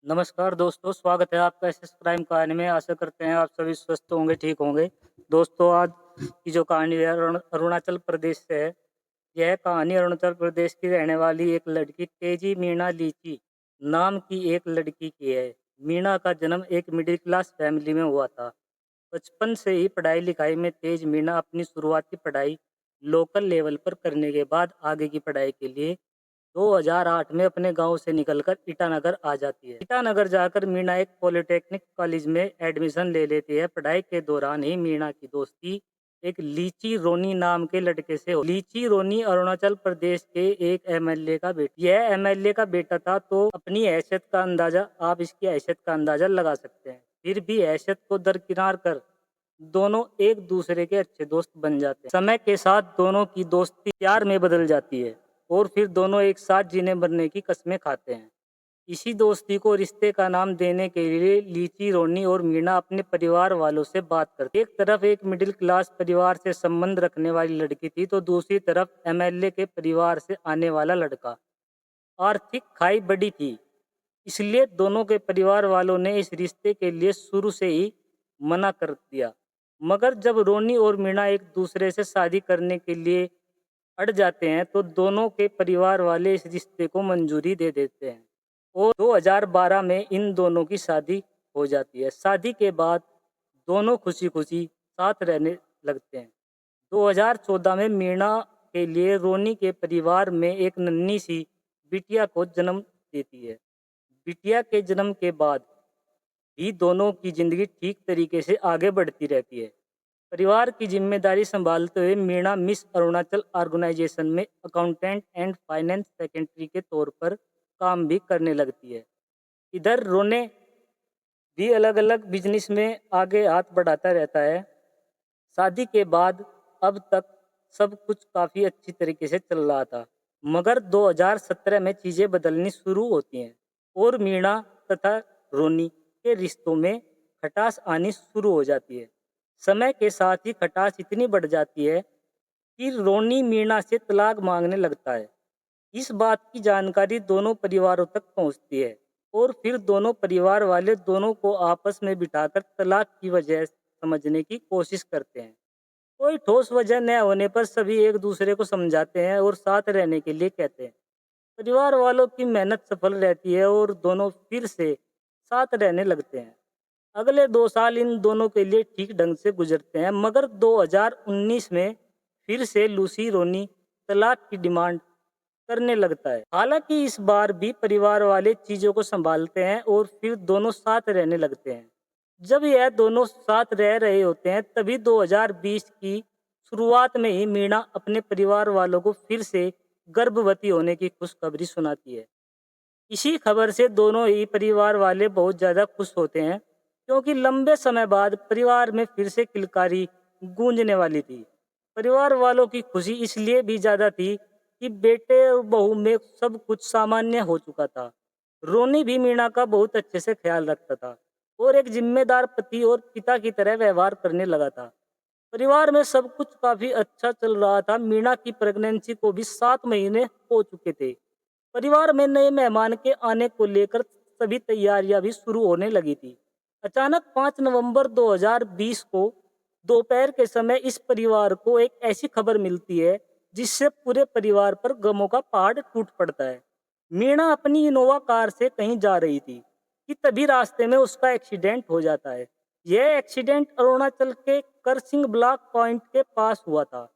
नमस्कार दोस्तों, स्वागत है आपका एसएस क्राइम कहानी में। आशा करते हैं आप सभी स्वस्थ होंगे, ठीक होंगे। दोस्तों, आज की जो कहानी है अरुणाचल प्रदेश से है। यह कहानी अरुणाचल प्रदेश की रहने वाली एक लड़की तेजी मीणा लीची नाम की एक लड़की की है। मीणा का जन्म एक मिडिल क्लास फैमिली में हुआ था। बचपन से ही पढ़ाई लिखाई में तेज मीणा अपनी शुरुआती पढ़ाई लोकल लेवल पर करने के बाद आगे की पढ़ाई के लिए 2008 में अपने गांव से निकलकर ईटानगर आ जाती है। ईटानगर जाकर मीणा एक पॉलिटेक्निक कॉलेज में एडमिशन ले लेती है। पढ़ाई के दौरान ही मीणा की दोस्ती एक लीची रोनी नाम के लड़के से हो। लीची रोनी अरुणाचल प्रदेश के एक एमएलए का बेटा। यह एमएलए का बेटा था, तो अपनी हैसियत का अंदाजा आप इसकी हैसियत का अंदाजा लगा सकते हैं। फिर भी हैसियत को दरकिनार कर दोनों एक दूसरे के अच्छे दोस्त बन जाते हैं। समय के साथ दोनों की दोस्ती प्यार में बदल जाती है और फिर दोनों एक साथ जीने मरने की कस्में खाते हैं। इसी दोस्ती को रिश्ते का नाम देने के लिए लीची रोनी और मीणा अपने परिवार वालों से बात करती। एक तरफ एक मिडिल क्लास परिवार से संबंध रखने वाली लड़की थी, तो दूसरी तरफ एमएलए के परिवार से आने वाला लड़का। आर्थिक खाई बड़ी थी, इसलिए दोनों के परिवार वालों ने इस रिश्ते के लिए शुरू से ही मना कर दिया। मगर जब रोनी और मीणा एक दूसरे से शादी करने के लिए अड़ जाते हैं, तो दोनों के परिवार वाले इस रिश्ते को मंजूरी दे देते हैं और 2012 में इन दोनों की शादी हो जाती है। शादी के बाद दोनों खुशी खुशी साथ रहने लगते हैं। 2014 में मीणा के लिए रोनी के परिवार में एक नन्ही सी बिटिया को जन्म देती है। बिटिया के जन्म के बाद भी दोनों की जिंदगी ठीक तरीके से आगे बढ़ती रहती है। परिवार की जिम्मेदारी संभालते हुए मीणा मिस अरुणाचल ऑर्गेनाइजेशन में अकाउंटेंट एंड फाइनेंस सेक्रेटरी के तौर पर काम भी करने लगती है। इधर रोने भी अलग अलग बिजनेस में आगे हाथ बढ़ाता रहता है। शादी के बाद अब तक सब कुछ काफ़ी अच्छी तरीके से चल रहा था, मगर 2017 में चीज़ें बदलनी शुरू होती हैं और मीणा तथा रोनी के रिश्तों में खटास आनी शुरू हो जाती है। समय के साथ ही खटास इतनी बढ़ जाती है कि रोनी मीणा से तलाक मांगने लगता है। इस बात की जानकारी दोनों परिवारों तक पहुंचती है और फिर दोनों परिवार वाले दोनों को आपस में बिठाकर तलाक की वजह समझने की कोशिश करते हैं। कोई ठोस वजह न होने पर सभी एक दूसरे को समझाते हैं और साथ रहने के लिए कहते हैं। परिवार वालों की मेहनत सफल रहती है और दोनों फिर से साथ रहने लगते हैं। अगले 2 साल इन दोनों के लिए ठीक ढंग से गुजरते हैं, मगर 2019 में फिर से लूसी रोनी तलाक की डिमांड करने लगता है। हालांकि इस बार भी परिवार वाले चीजों को संभालते हैं और फिर दोनों साथ रहने लगते हैं। जब यह दोनों साथ रह रहे होते हैं, तभी 2020 की शुरुआत में ही मीणा अपने परिवार वालों को फिर से गर्भवती होने की खुशखबरी सुनाती है। इसी खबर से दोनों ही परिवार वाले बहुत ज़्यादा खुश होते हैं, क्योंकि लंबे समय बाद परिवार में फिर से किलकारी गूंजने वाली थी। परिवार वालों की खुशी इसलिए भी ज़्यादा थी कि बेटे और बहू में सब कुछ सामान्य हो चुका था। रोनी भी मीणा का बहुत अच्छे से ख्याल रखता था और एक जिम्मेदार पति और पिता की तरह व्यवहार करने लगा था। परिवार में सब कुछ काफी अच्छा चल रहा था। मीणा की प्रेगनेंसी को भी 7 महीने हो चुके थे। परिवार में नए मेहमान के आने को लेकर सभी तैयारियां भी शुरू होने लगी थी। अचानक 5 नवंबर 2020 को दोपहर के समय इस परिवार को एक ऐसी खबर मिलती है जिससे पूरे परिवार पर गमों का पहाड़ टूट पड़ता है। मीणा अपनी इनोवा कार से कहीं जा रही थी कि तभी रास्ते में उसका एक्सीडेंट हो जाता है। यह एक्सीडेंट अरुणाचल के करसिंग ब्लॉक पॉइंट के पास हुआ था।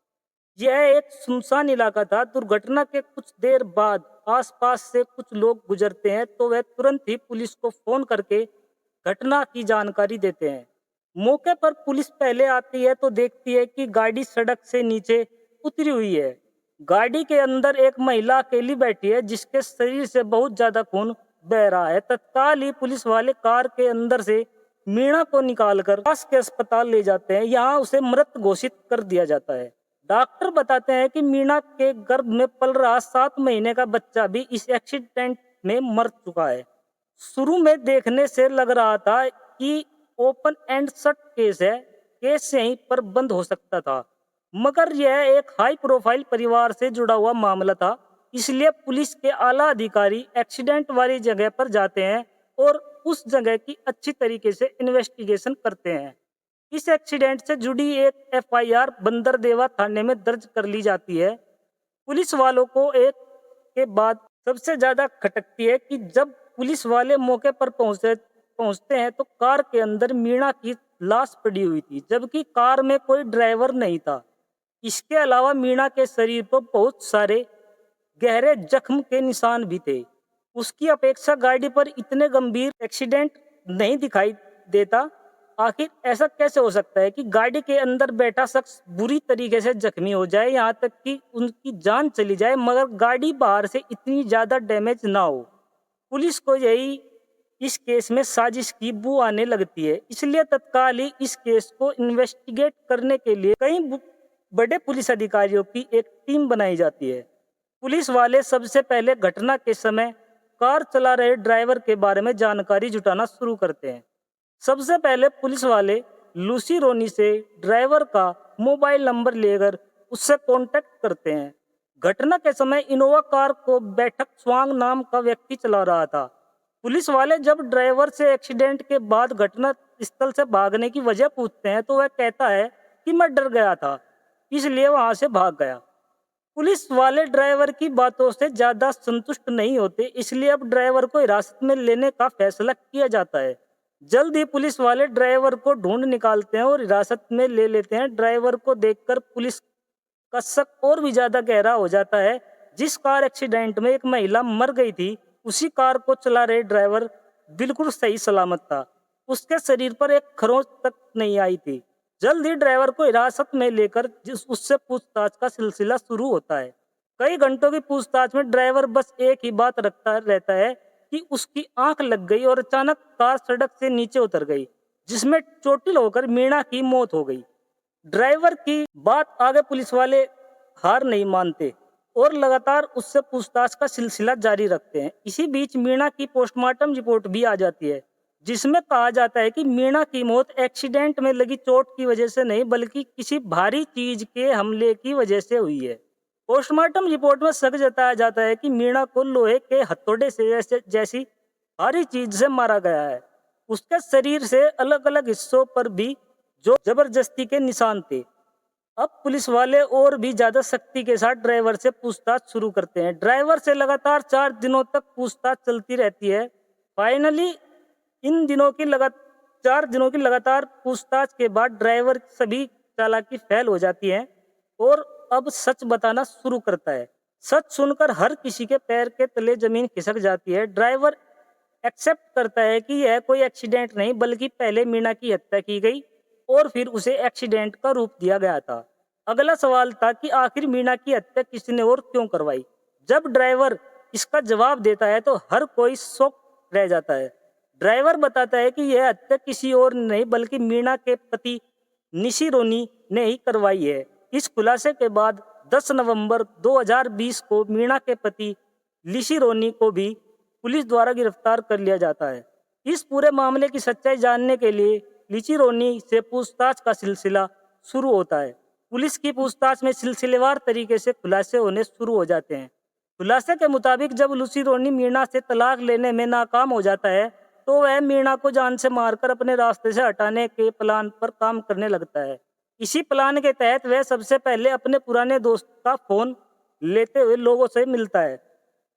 यह एक सुनसान इलाका था। दुर्घटना के कुछ देर बाद आसपास से कुछ लोग गुजरते हैं, तो वह तुरंत ही पुलिस को फोन करके घटना की जानकारी देते हैं। मौके पर पुलिस पहले आती है तो देखती है कि गाड़ी सड़क से नीचे उतरी हुई है। गाड़ी के अंदर एक महिला अकेली बैठी है, जिसके शरीर से बहुत ज्यादा खून बह रहा है। तत्काल ही पुलिस वाले कार के अंदर से मीणा को निकालकर पास के अस्पताल ले जाते हैं। यहाँ उसे मृत घोषित कर दिया जाता है। डॉक्टर बताते हैं कि मीणा के गर्भ में पल रहा 7 महीने का बच्चा भी इस एक्सीडेंट में मर चुका है। शुरू में देखने से लग रहा था कि ओपन एंड शट केस है, केस यहीं पर बंद हो सकता था, मगर यह एक हाई प्रोफाइल परिवार से जुड़ा हुआ मामला था। इसलिए पुलिस के आला अधिकारी एक्सीडेंट वाली जगह पर जाते हैं और उस जगह की अच्छी तरीके से इन्वेस्टिगेशन करते हैं। इस एक्सीडेंट से जुड़ी एक एफआईआर बंदरदेवा थाने में दर्ज कर ली जाती है। पुलिस वालों को एक के बाद सबसे ज्यादा खटकती है कि जब पुलिस वाले मौके पर पहुंचते हैं तो कार के अंदर मीणा की लाश पड़ी हुई थी, जबकि कार में कोई ड्राइवर नहीं था। इसके अलावा मीणा के शरीर पर बहुत सारे गहरे जख्म के निशान भी थे। उसकी अपेक्षा गाड़ी पर इतने गंभीर एक्सीडेंट नहीं दिखाई देता। आखिर ऐसा कैसे हो सकता है कि गाड़ी के अंदर बैठा शख्स बुरी तरीके से जख्मी हो जाए, यहाँ तक कि उनकी जान चली जाए, मगर गाड़ी बाहर से इतनी ज्यादा डैमेज ना हो। पुलिस को यही इस केस में साजिश की बू आने लगती है, इसलिए तत्काल ही इस केस को इन्वेस्टिगेट करने के लिए कई बड़े पुलिस अधिकारियों की एक टीम बनाई जाती है। पुलिस वाले सबसे पहले घटना के समय कार चला रहे ड्राइवर के बारे में जानकारी जुटाना शुरू करते हैं। सबसे पहले पुलिस वाले लूसी रोनी से ड्राइवर का मोबाइल नंबर लेकर उससे कांटेक्ट करते हैं। घटना के समय इनोवा कार को बैठक स्वांग नाम का व्यक्ति चला रहा था। पुलिस वाले जब ड्राइवर से एक्सीडेंट के बाद घटना स्थल से भागने की वजह पूछते हैं तो वह कहता है कि मैं डर गया था, इसलिए वहां से भाग गया। पुलिस वाले ड्राइवर की बातों से ज्यादा संतुष्ट नहीं होते, इसलिए अब ड्राइवर को हिरासत में लेने का फैसला किया जाता है। जल्द ही पुलिस वाले ड्राइवर को ढूंढ निकालते हैं और हिरासत में ले लेते हैं। ड्राइवर को देखकर पुलिस का शक और भी ज्यादा गहरा हो जाता है। जिस कार एक्सीडेंट में एक महिला मर गई थी, उसी कार को चला रहे ड्राइवर बिल्कुल सही सलामत था। उसके शरीर पर एक खरोंच तक नहीं आई थी। जल्द ही ड्राइवर को हिरासत में लेकर उससे पूछताछ का सिलसिला शुरू होता है। कई घंटों की पूछताछ में ड्राइवर बस एक ही बात रखता रहता है कि उसकी आंख लग गई और अचानक कार सड़क से नीचे उतर गई, जिसमें चोटिल होकर मीणा की मौत हो गई। ड्राइवर की बात आगे पुलिस वाले हार नहीं मानते और लगातार उससे पूछताछ का सिलसिला जारी रखते हैं। इसी बीच मीणा की पोस्टमार्टम रिपोर्ट भी आ जाती है, जिसमें कहा जाता है कि मीणा की मौत एक्सीडेंट में लगी चोट की वजह से नहीं, बल्कि किसी भारी चीज के हमले की वजह से हुई है। पोस्टमार्टम रिपोर्ट में शक जताया जाता है कि मीणा को लोहे के हथौड़े से जैसी भारी चीज से मारा गया है। उसके शरीर से अलग अलग हिस्सों पर भी जो जबरदस्ती के निशान थे। अब पुलिस वाले और भी ज्यादा सख्ती के साथ ड्राइवर से पूछताछ शुरू करते हैं। ड्राइवर से लगातार 4 दिनों तक पूछताछ चलती रहती है। फाइनली इन दिनों की 4 दिनों की लगातार पूछताछ के बाद ड्राइवर सभी चालाकी फेल हो जाती है और अब सच बताना शुरू करता है। सच सुनकर हर किसी के पैर के तले जमीन खिसक जाती है। ड्राइवर एक्सेप्ट करता है कि यह कोई एक्सीडेंट नहीं, बल्कि पहले मीणा की हत्या की गई और फिर उसे एक्सीडेंट का रूप दिया गया था। अगला सवाल था कि आखिर मीणा की हत्या किसने और क्यों करवाई। जब ड्राइवर इसका जवाब देता है तो हर कोई शॉक रह जाता है। ड्राइवर बताता है कि यह हत्या किसी और नहीं बल्कि मीणा के पति निशी रोनी ने ही करवाई है। इस खुलासे के बाद 10 नवंबर 2020 को मीणा के पति लिशी रोनी को भी पुलिस द्वारा गिरफ्तार कर लिया जाता है। इस पूरे मामले की सच्चाई जानने के लिए लिची रोनी से पूछताछ का सिलसिला शुरू होता है। पुलिस की पूछताछ में सिलसिलेवार तरीके से खुलासे होने शुरू हो जाते हैं। खुलासे के मुताबिक जब लूसी रोनी मीणा से तलाक लेने में नाकाम हो जाता है तो वह मीणा को जान से मारकर अपने रास्ते से हटाने के प्लान पर काम करने लगता है। इसी प्लान के तहत वह सबसे पहले अपने पुराने दोस्त का फोन लेते हुए लोगों से मिलता है।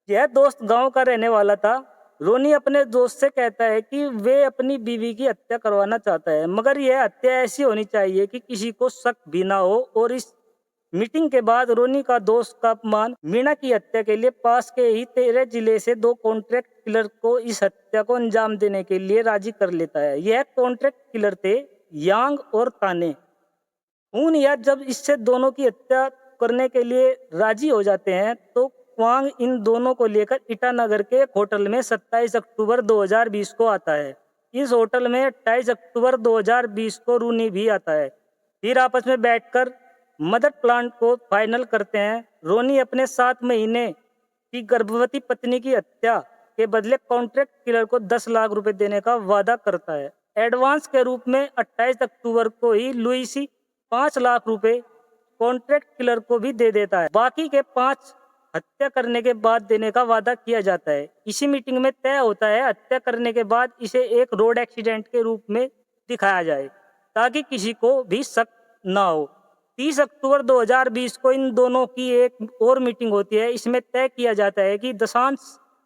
यह दोस्त गांव का रहने वाला था। रोनी अपने दोस्त से कहता है कि वे अपनी बीवी की हत्या करवाना चाहता है, मगर यह हत्या ऐसी होनी चाहिए कि किसी को शक भी ना हो। और इस मीटिंग के बाद रोनी का दोस्त का अपमान मीणा की हत्या के लिए पास के ही 13 जिले से 2 कॉन्ट्रैक्ट किलर को इस हत्या को अंजाम देने के लिए राजी कर लेता है। यह कॉन्ट्रैक्ट किलर थे यांग और ताने। खून या जब इससे दोनों की हत्या करने के लिए राजी हो जाते हैं तो क्वांग इन दोनों को लेकर ईटानगर के एक होटल में 27 अक्टूबर 2020 को आता है। इस होटल में 28 अक्टूबर 2020 को रूनी भी आता है। फिर आपस में बैठकर मदर प्लान को फाइनल करते हैं। रोनी अपने 7 महीने की गर्भवती पत्नी की हत्या के बदले कॉन्ट्रैक्ट किलर को 10 लाख रुपए देने का वादा करता है। एडवांस के रूप में 28 अक्टूबर को ही लुइसी 5 लाख रुपए कॉन्ट्रैक्ट किलर को भी दे देता है। बाकी के 5 हत्या करने के बाद देने का वादा किया जाता है। इसी मीटिंग में तय होता है हत्या करने के बाद इसे एक रोड एक्सीडेंट के रूप में दिखाया जाए ताकि किसी को भी शक ना हो। 30 अक्टूबर 2020 को इन दोनों की एक और मीटिंग होती है। इसमें तय किया जाता है कि दशांश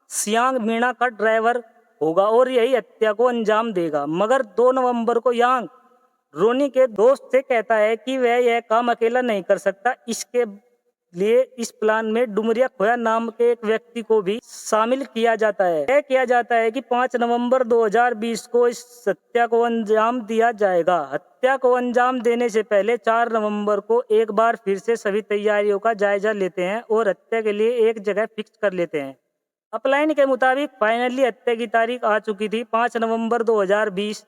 सियांग मीणा का ड्राइवर होगा और यही हत्या को अंजाम देगा। मगर 2 नवंबर को यांग रोनी के दोस्त से कहता है कि वह यह काम अकेला नहीं कर सकता। इसके लिए इस प्लान में डुमरिया खोया नाम के एक व्यक्ति को भी शामिल किया जाता है। तय किया जाता है कि 5 नवंबर 2020 को इस हत्या को अंजाम दिया जाएगा। हत्या को अंजाम देने से पहले 4 नवंबर को एक बार फिर से सभी तैयारियों का जायजा लेते हैं और हत्या के लिए एक जगह फिक्स कर लेते हैं। अपलाइन के मुताबिक फाइनली हत्या की तारीख आ चुकी थी 5 नवंबर 2020।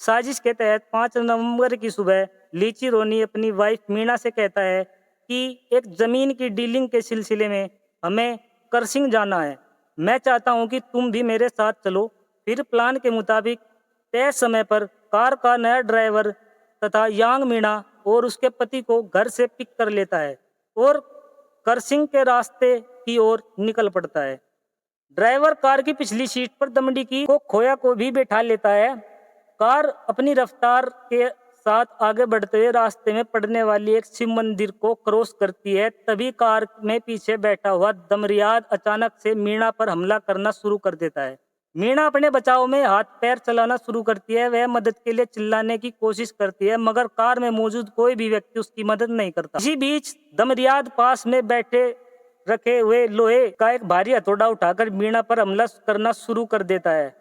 साजिश के तहत 5 नवंबर की सुबह लीची रोनी अपनी वाइफ मीणा से कहता है कि एक जमीन की डीलिंग के सिलसिले में हमें करसिंग जाना है। मैं चाहता हूं कि तुम भी मेरे साथ चलो। फिर प्लान के मुताबिक तय समय पर कार का नया ड्राइवर तथा यांग मीणा और उसके पति को घर से पिक कर लेता है और करसिंग के रास्ते की ओर निकल पड़ता है। ड्राइवर कार की पिछली सीट पर दमड़ी की को खोया को भी बैठा लेता है। कार अपनी रफ्तार के साथ आगे बढ़ते हुए रास्ते में पड़ने वाली एक शिव मंदिर को क्रॉस करती है। तभी कार में पीछे बैठा हुआ दमरियाद अचानक से मीणा पर हमला करना शुरू कर देता है। मीणा अपने बचाव में हाथ पैर चलाना शुरू करती है। वह मदद के लिए चिल्लाने की कोशिश करती है मगर कार में मौजूद कोई भी व्यक्ति उसकी मदद नहीं करता। इसी बीच दमरियाद पास में बैठे रखे हुए लोहे का एक भारी हथौड़ा उठाकर मीणा पर हमला करना शुरू कर देता है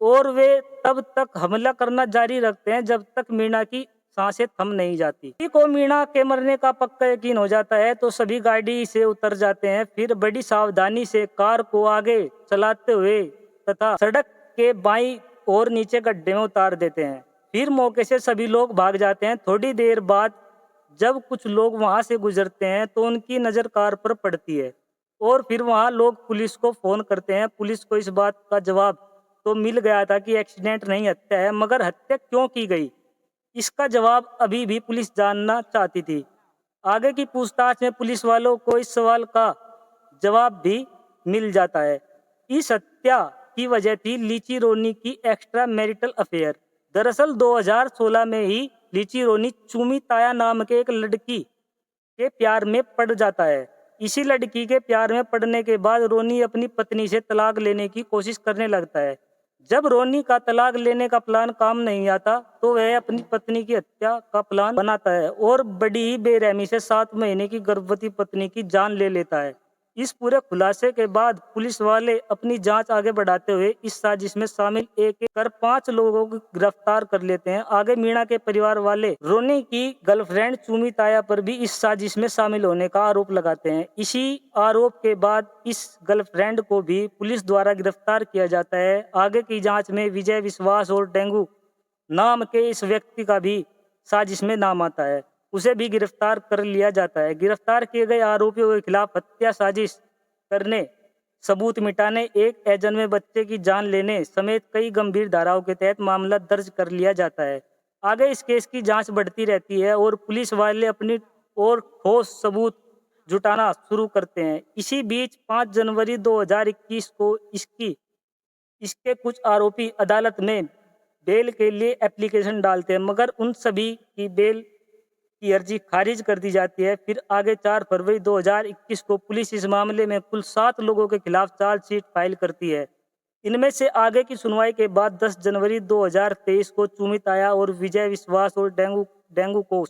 और वे तब तक हमला करना जारी रखते हैं जब तक मीणा की सांसें थम नहीं जाती। किसी को मीणा के मरने का पक्का यकीन हो जाता है तो सभी गाड़ी से उतर जाते हैं। फिर बड़ी सावधानी से कार को आगे चलाते हुए तथा सड़क के बाईं ओर नीचे गड्ढे में उतार देते हैं। फिर मौके से सभी लोग भाग जाते हैं। थोड़ी देर बाद जब कुछ लोग वहां से गुजरते हैं तो उनकी नजर कार पर पड़ती है और फिर वहां लोग पुलिस को फोन करते हैं। पुलिस को इस बात का जवाब तो मिल गया था कि एक्सीडेंट नहीं हत्या है, मगर हत्या क्यों की गई इसका जवाब अभी भी पुलिस जानना चाहती थी। आगे की पूछताछ में पुलिस वालों को इस सवाल का जवाब भी मिल जाता है। इस हत्या की वजह थी लीची रोनी की एक्स्ट्रा मैरिटल अफेयर। दरअसल 2016 में ही लीची रोनी चूमी ताया नाम के एक लड़की के प्यार में पड़ जाता है। इसी लड़की के प्यार में पड़ने के बाद रोनी अपनी पत्नी से तलाक लेने की कोशिश करने लगता है। जब रोनी का तलाक लेने का प्लान काम नहीं आता तो वह अपनी पत्नी की हत्या का प्लान बनाता है और बड़ी ही बेरहमी से 7 महीने की गर्भवती पत्नी की जान ले लेता है। इस पूरे खुलासे के बाद पुलिस वाले अपनी जांच आगे बढ़ाते हुए इस साजिश में शामिल एक कर 5 लोगों को गिरफ्तार कर लेते हैं। आगे मीणा के परिवार वाले रोनी की गर्लफ्रेंड चूमी ताया पर भी इस साजिश में शामिल होने का आरोप लगाते हैं। इसी आरोप के बाद इस गर्लफ्रेंड को भी पुलिस द्वारा गिरफ्तार किया जाता है। आगे की जांच में विजय विश्वास और डेंगू नाम के इस व्यक्ति का भी साजिश में नाम आता है। उसे भी गिरफ्तार कर लिया जाता है। गिरफ्तार किए गए आरोपियों के खिलाफ हत्या, साजिश करने, सबूत मिटाने, एक एजेंट में बच्चे की जान लेने समेत कई गंभीर धाराओं के तहत मामला दर्ज कर लिया जाता है। आगे इस केस की जांच बढ़ती रहती है और पुलिस वाले अपनी और ठोस सबूत जुटाना शुरू करते हैं। इसी बीच 5 जनवरी 2021 को इसके कुछ आरोपी अदालत में बेल के लिए एप्लीकेशन डालते हैं मगर उन सभी की बेल की अर्जी खारिज कर दी जाती है। फिर आगे 4 फरवरी 2021 को पुलिस इस मामले में कुल 7 लोगों के खिलाफ चार्जशीट फाइल करती है। इनमें से आगे की सुनवाई के बाद 10 जनवरी 2023 को चूमी ताया और विजय विश्वास और डेंगू को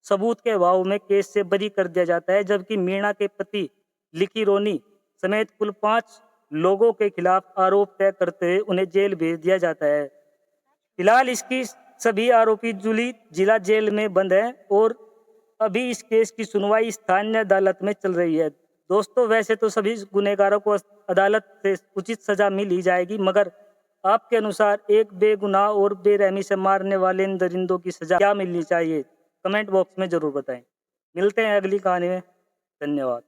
सबूत के अभाव में केस से बरी कर दिया जाता है, जबकि मीणा के पति लिकी रोनी समेत कुल 5 लोगों के खिलाफ आरोप तय करते हुए उन्हें जेल भेज दिया जाता है। फिलहाल इसकी सभी आरोपी जूली जिला जेल में बंद हैं और अभी इस केस की सुनवाई स्थानीय अदालत में चल रही है। दोस्तों, वैसे तो सभी गुनहगारों को अदालत से उचित सजा मिल ही जाएगी, मगर आपके अनुसार एक बेगुनाह और बेरहमी से मारने वाले इन दरिंदों की सजा क्या मिलनी चाहिए? कमेंट बॉक्स में जरूर बताएं। मिलते हैं अगली कहानी में। धन्यवाद।